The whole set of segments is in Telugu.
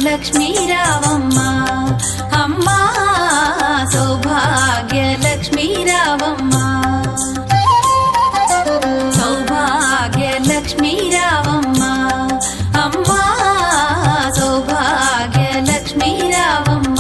లక్ష్మీ రావమ్మ అమ్మా సౌభాగ్య లక్ష్మీ రావమ్మ సౌభాగ్య లక్ష్మీ రావమ్మ అమ్మా సౌభాగ్య లక్ష్మీ రావమ్మ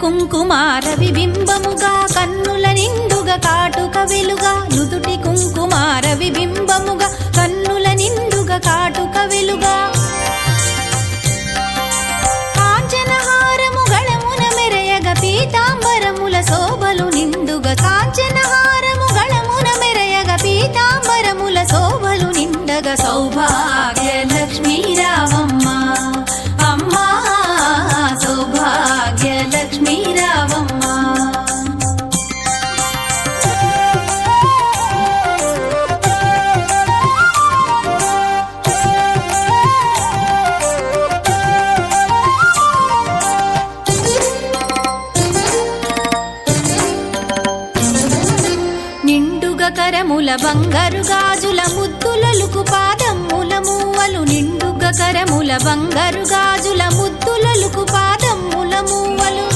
కుంకుమార విబింబముగా కన్నుల నిండుగా కాటుక వెలుగా నుదుటి కుంకుమార విబింబముగా కన్నుల నిండుగా కాటుక వెలుగా కాంచనహారము గళమున మెరయగ పీతాంబరముల శోభలు నిండుగా కాంచనహారము గళమున మెరయగ పీతాంబరముల శోభలు నిండగా సౌభాగ్య లక్ష్మీ రావమ్మ అమ్మా సౌభాగ్య లక్ష్మీ రావమ్మ నిండుగా కరముల బంగారు గాజుల ముద్దులలుకు పాదమ్ముల మూవలు నిండుగా కరముల బంగారు గాజుల ముద్దులలుకు పాదమ్ముల మూవలు